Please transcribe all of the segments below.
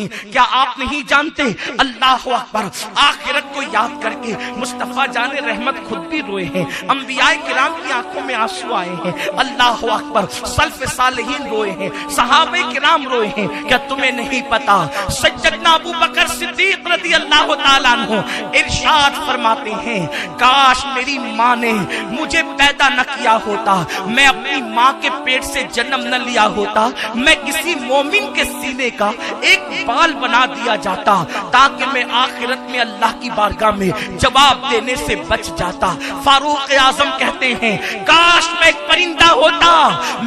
کیا آپ نہیں جانتے؟ اللہ اکبر، آخرت کو یاد کر کے مصطفیٰ جان رحمت خود بھی روئے ہیں، انبیاء کرام کی آنکھوں میں آنسو آئے ہیں، اللہ اکبر، سلف صالحین روئے ہیں، صحابہ کرام روئے ہیں۔ کیا تمہیں نہیں پتا سیدنا ابو بکر صدیق رضی اللہ تعالیٰ عنہ ارشاد فرماتے ہیں، کاش میری ماں نے مجھے پیدا نہ کیا ہوتا، میں اپنی ماں کے پیٹ سے جنم نہ لیا ہوتا، میں کسی مومن کے سینے کا ایک بال بنا دیا جاتا تاکہ میں آخرت میں اللہ کی بارگاہ میں جواب دینے سے بچ جاتا۔ فاروق اعظم کہتے ہیں، کاش میں ایک پرندہ ہوتا،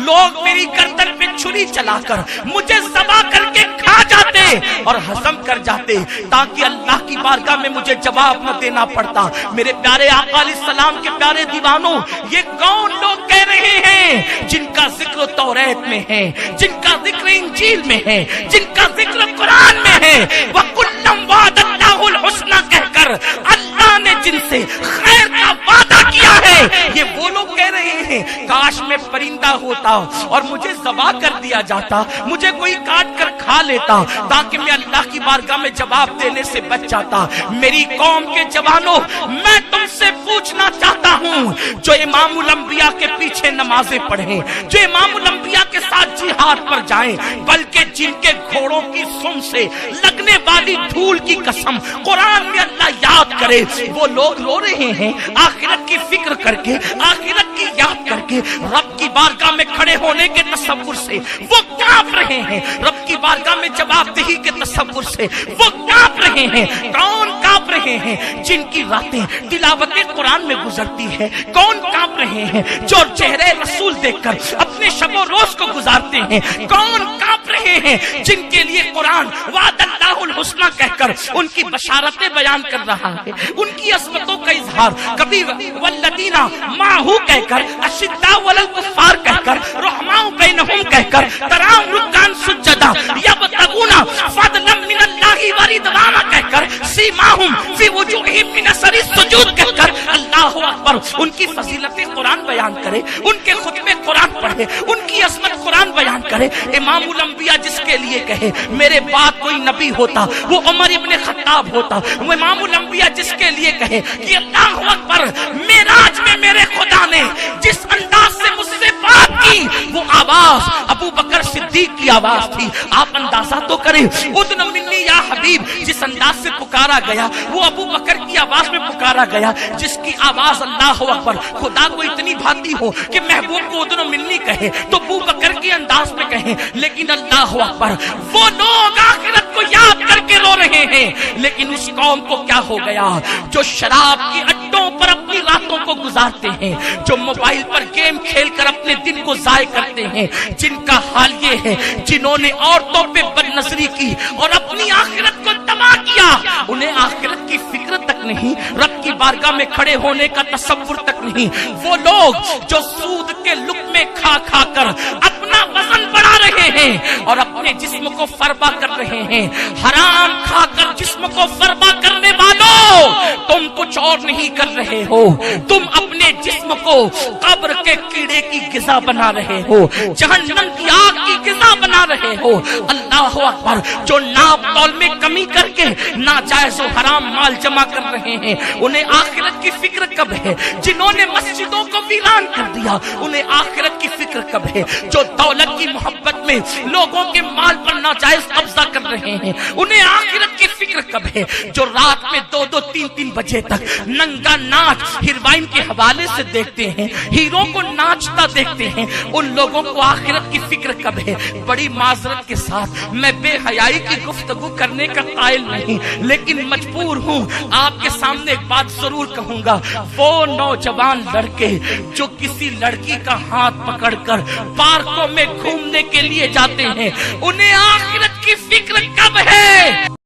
لوگ میری گردن پہ چھری چلا کر مجھے ذبح کر کے کھا جاتے اور ہضم کر جاتے تاکہ اللہ کی بارگاہ میں مجھے جواب نہ دینا پڑتا۔ میرے پیارے آقا علیہ السلام کے پیارے دیوانوں، یہ کون لوگ کہہ رہے ہیں جن کا ذکر توریت میں ہے، جن کا ذکر انجیل میں ہے، جن کا ذکر قرآن میں ہے، وَكُلًّا وَعَدَ اللَّهُ الْحُسْنَى کہہ کر اللہ نے جن سے خیر کا وعدہ کیا ہے، یہ وہ لوگ کہہ رہے ہیں کاش میں پرندہ ہوتا اور مجھے ذبح کر دیا جاتا، مجھے کوئی کاٹ کر کھا لیتا تاکہ میں اللہ کی بارگاہ میں جواب دینے سے بچ جاتا۔ میری قوم کے جوانوں، میں تم سے پوچھنا چاہتا ہوں، جو امام الانبیاء کے پیچھے نمازیں پڑھیں، جو امام الانبیاء کے ساتھ جہاد پر جائیں، بلکہ جن کے گھوڑوں کی سم سے لگنے والی دھول کی قسم قرآن میں اللہ یاد کرے، وہ لوگ رو رہے ہیں آخرت کی فکر کر کے، آخرت کی یاد کر کے، رب کی بارگاہ میں کھڑے ہونے کے تصور سے وہ کانپ رہے ہیں، رب کی بارگاہ میں جواب دہی کے تصور سے وہ کانپ رہے ہیں۔ کون کانپ رہے ہیں؟ جن کی راتیں تلاوت قرآن میں گزرتی ہے۔ کون کانپ رہے ہیں؟ جو چہرے رسول دیکھ کر اپنے شب و روز کو گزارتے ہیں۔ کون کانپ رہے ہیں؟ جن کے لیے قرآن وعد اللہ الحسنى کہہ کر ان کی بشارتیں بیان کر رہا ہے، ان کی عظمتوں کا اظہار، کبھی والذین معہ کہہ کر، اشداء علی الکفار کہہ کر، رحماء بینہم کہہ کر، تراہم رکعا سجدا یبتغون فضلا من اللہ ورضوانا کہہ کر، سیماہم فی وجوہہم من اثر السجود کہہ کر، اللہ اکبر، ان کی فضیلت قرآن بیان کرے، ان کے خطبے قرآن پڑھے، ان کی عظمت قرآن بیان کرے۔ امام الانبیاء جس کے لیے کہے میرے بعد کوئی نبی ہوتا وہ عمر ابن خطاب ہوتا، وہ امام الانبیاء جس کے لیے کہے کہ اللہ اکبر، معراج میں میرے خدا نے جس انداز سے مجھ سے بات کی وہ آواز ابو بکر صدیق کی آواز تھی۔ آپ اندازہ تو کریں، اذن منی یا حبیب جس انداز سے پکارا گیا وہ ابو بکر کی آواز میں پکارا گیا، جس کی آواز اللہ اکبر خدا کو اتنی بھاتی ہو کہ محبوب کو اذن منی کہے تو ابو بکر کے انداز میں کہیں۔ لیکن اللہ اکبر، وہ لوگ آخرت کو یاد کر کے رو رہے ہیں، لیکن اس قوم کو کیا ہو گیا جو شراب کی اڈوں پر اپنی راتوں کو گزارتے ہیں، جو موبائل پر گیم کھیل کر اپنے دن کو ضائع کرتے ہیں، جن کا حال یہ ہے جنہوں نے عورتوں پہ بد نظری کی اور اپنی آخرت کو تباہ کیا، انہیں آخرت کی فکر تک نہیں، رب کی بارگاہ میں کھڑے ہونے کا تصور تک نہیں۔ وہ لوگ جو سود کے لقمے کھا کھا کر اپنا وزن بڑھا رہے ہیں اور اپنے جسم کو فربا کر رہے ہیں، حرام کھا کر جسم کو فربا کرنے والوں، تم کچھ اور نہیں کر رہے ہو، تم اپنے جسم کو قبر کے کیڑے کی غذا بنا رہے ہو، جہنم کی آگ کی غذا بنا رہے ہو۔ اللہ اکبر، جو ناپ تول میں کمی کر کے ناجائز و حرام مال جمع کر رہے ہیں، انہیں آخرت کی فکر کب ہے؟ جنہوں نے مسجدوں کو ویران کر دیا، انہیں آخرت کی فکر کب ہے؟ جو دولت کی محبت میں لوگوں کے مال پر ناجائز قبضہ کر رہے ہیں، انہیں آخرت کی فکر کب ہے؟ جو رات میں 2-2 3-3 بجے تک ننگا ناچ ہیروائن کے حوالے سے دیکھتے ہیں، ہیروں کو ناچتا دیکھتے ہیں، ان لوگوں کو آخرت کی فکر کب ہے؟ بڑی معذرت کے ساتھ میں بے حیائی کی گفتگو کرنے کا قائل نہیں، لیکن مجبور ہوں آپ کے سامنے ایک بات ضرور کہوں گا۔ وہ نوجوان لڑکے جو کسی لڑکی کا ہاتھ پکڑ کر پارکوں میں گھومنے کے لیے جاتے ہیں، انہیں آخرت کی فکر کب ہے؟